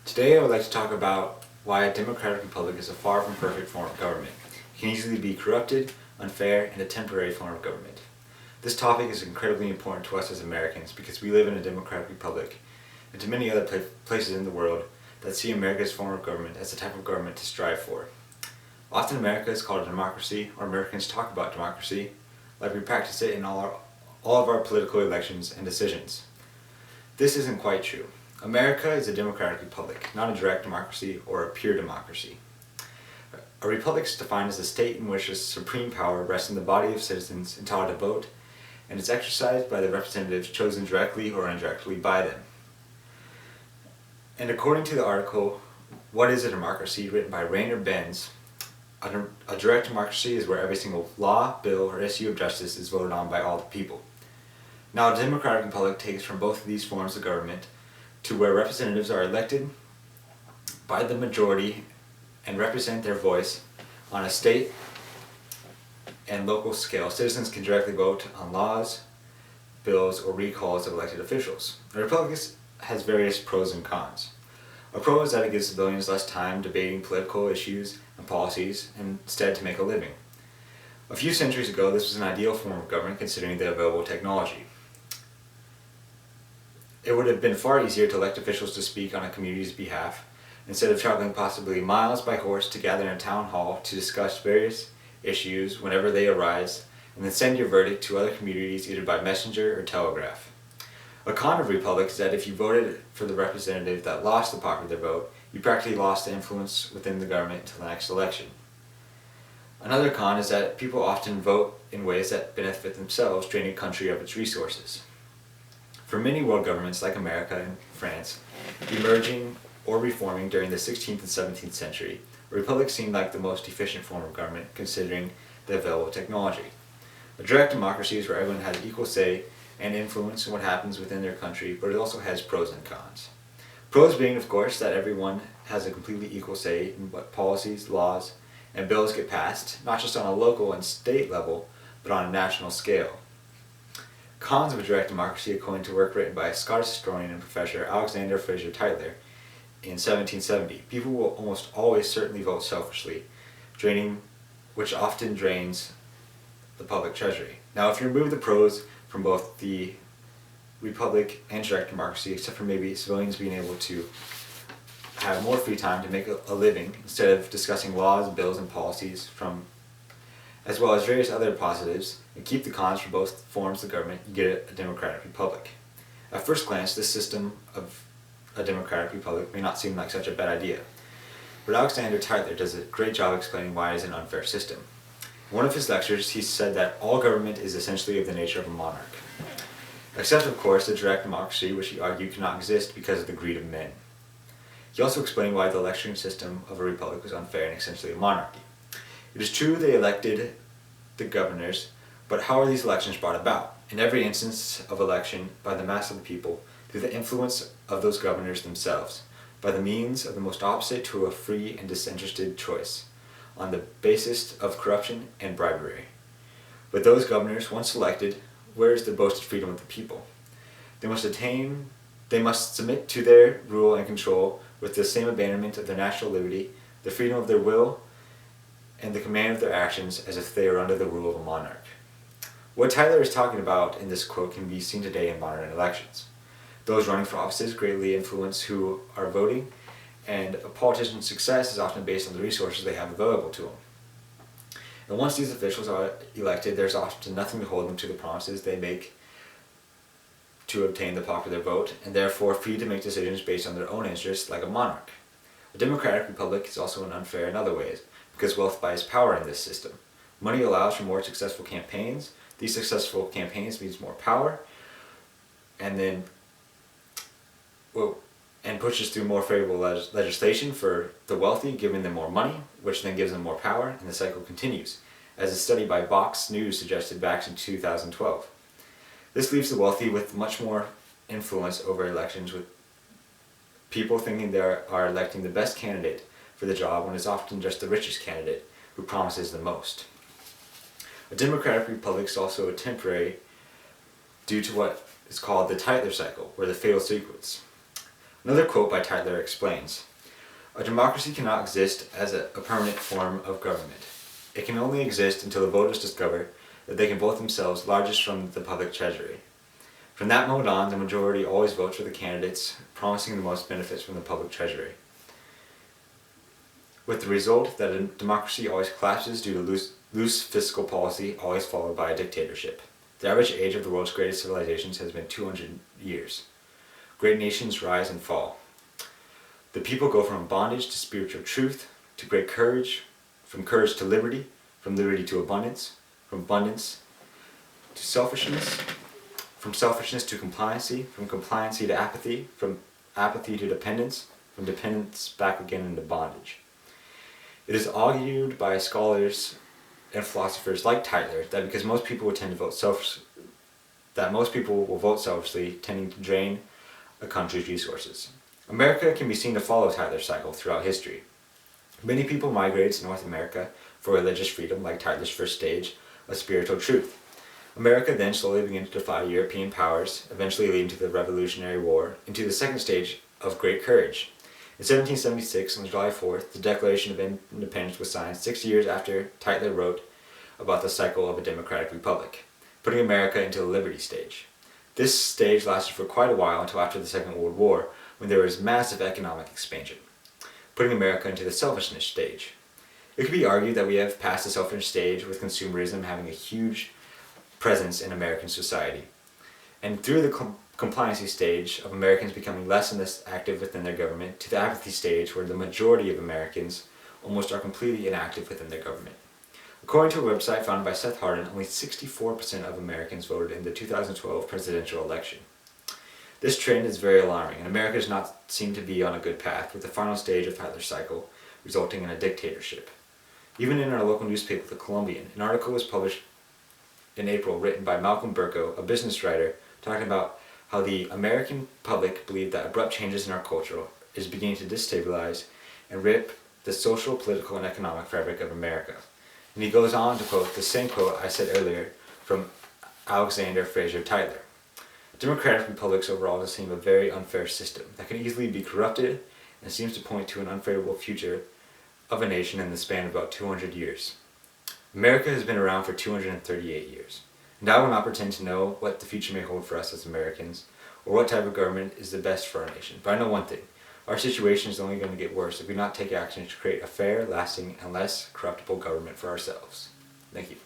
Today I would like to talk about why a democratic republic is a far from perfect form of government. It can easily be corrupted, unfair, and a temporary form of government. This topic is incredibly important to us as Americans because we live in a democratic republic, and to many other places in the world that see America's form of government as the type of government to strive for. Often America is called a democracy, or Americans talk about democracy, like we practice it in all of our political elections and decisions. This isn't quite true. America is a democratic republic, not a direct democracy or a pure democracy. A republic is defined as a state in which the supreme power rests in the body of citizens entitled to vote, and is exercised by the representatives chosen directly or indirectly by them. And according to the article, What is a Democracy, written by Rainer Benz, a direct democracy is where every single law, bill, or issue of justice is voted on by all the people. Now, a democratic republic takes from both of these forms of government to where representatives are elected by the majority and represent their voice on a state and local scale. Citizens can directly vote on laws, bills, or recalls of elected officials. A republic has various pros and cons. A pro is that it gives civilians less time debating political issues and policies, and instead to make a living. A few centuries ago, this was an ideal form of government considering the available technology. It would have been far easier to elect officials to speak on a community's behalf, instead of traveling possibly miles by horse to gather in a town hall to discuss various issues whenever they arise, and then send your verdict to other communities either by messenger or telegraph. A con of republic is that if you voted for the representative that lost the popular vote, you practically lost the influence within the government until the next election. Another con is that people often vote in ways that benefit themselves, draining a country of its resources. For many world governments like America and France, emerging or reforming during the 16th and 17th century, a republic seemed like the most efficient form of government considering the available technology. A direct democracy is where everyone has equal say and influence in what happens within their country, but it also has pros and cons. Pros being, of course, that everyone has a completely equal say in what policies, laws, and bills get passed, not just on a local and state level, but on a national scale. Cons of a direct democracy, according to work written by Scottish historian and professor Alexander Fraser Tytler in 1770. People will almost always certainly vote selfishly, which often drains the public treasury. Now, if you remove the pros from both the republic and direct democracy, except for maybe civilians being able to have more free time to make a living instead of discussing laws, bills, and policies as well as various other positives, and keep the cons for both forms of government, you get a democratic republic. At first glance, this system of a democratic republic may not seem like such a bad idea, but Alexander Tytler does a great job explaining why it is an unfair system. In one of his lectures, he said that all government is essentially of the nature of a monarch, except of course the direct democracy, which he argued cannot exist because of the greed of men. He also explained why the electoral system of a republic was unfair and essentially a monarchy. It is true they elected the governors, but how are these elections brought about? In every instance of election by the mass of the people, through the influence of those governors themselves, by the means of the most opposite to a free and disinterested choice, on the basis of corruption and bribery. But those governors, once elected, where is the boasted freedom of the people? They must submit to their rule and control with the same abandonment of their natural liberty, the freedom of their will, and the command of their actions as if they were under the rule of a monarch. What Tyler is talking about in this quote can be seen today in modern elections. Those running for offices greatly influence who are voting, and a politician's success is often based on the resources they have available to them. And once these officials are elected, there's often nothing to hold them to the promises they make to obtain the popular vote, and therefore free to make decisions based on their own interests like a monarch. A democratic republic is also unfair in other ways, because wealth buys power in this system. Money allows for more successful campaigns. These successful campaigns means more power, and pushes through more favorable legislation for the wealthy, giving them more money, which then gives them more power, and the cycle continues, as a study by Vox News suggested back in 2012. This leaves the wealthy with much more influence over elections, with people thinking they are electing the best candidate for the job when it's often just the richest candidate who promises the most. A democratic republic is also temporary due to what is called the Tytler cycle, or the fatal sequence. Another quote by Tyler explains, "A democracy cannot exist as a permanent form of government. It can only exist until the voters discover that they can vote themselves largest from the public treasury. From that moment on, the majority always votes for the candidates promising the most benefits from the public treasury, with the result that a democracy always collapses due to loose fiscal policy, always followed by a dictatorship. The average age of the world's greatest civilizations has been 200 years. Great nations rise and fall. The people go from bondage to spiritual truth, to great courage, from courage to liberty, from liberty to abundance, from abundance to selfishness, from selfishness to compliancy, from compliancy to apathy, from apathy to dependence, from dependence back again into bondage. It is argued by scholars and philosophers like Tyler that because most people will vote selfishly, tending to drain a country's resources. America can be seen to follow Tyler's cycle throughout history. Many people migrated to North America for religious freedom, like Tyler's first stage of spiritual truth. America then slowly began to defy European powers, eventually leading to the Revolutionary War, into the second stage of great courage. In 1776, on July 4th, the Declaration of Independence was signed 6 years after Tyler wrote about the cycle of a democratic republic, putting America into the liberty stage. This stage lasted for quite a while until after the Second World War, when there was massive economic expansion, putting America into the selfishness stage. It could be argued that we have passed the selfish stage, with consumerism having a huge presence in American society, and through the compliancy stage of Americans becoming less and less active within their government, to the apathy stage where the majority of Americans almost are completely inactive within their government. According to a website founded by Seth Hardin, only 64% of Americans voted in the 2012 presidential election. This trend is very alarming, and America does not seem to be on a good path, with the final stage of Tyler's cycle resulting in a dictatorship. Even in our local newspaper, The Columbian, an article was published in April written by Malcolm Burko, a business writer, talking about how the American public believe that abrupt changes in our culture is beginning to destabilize and rip the social, political, and economic fabric of America. And he goes on to quote the same quote I said earlier from Alexander Fraser Tyler. Democratic republics overall seem a very unfair system that can easily be corrupted and seems to point to an unfavorable future of a nation in the span of about 200 years. America has been around for 238 years, and I will not pretend to know what the future may hold for us as Americans, or what type of government is the best for our nation. But I know one thing, our situation is only going to get worse if we not take action to create a fair, lasting, and less corruptible government for ourselves. Thank you.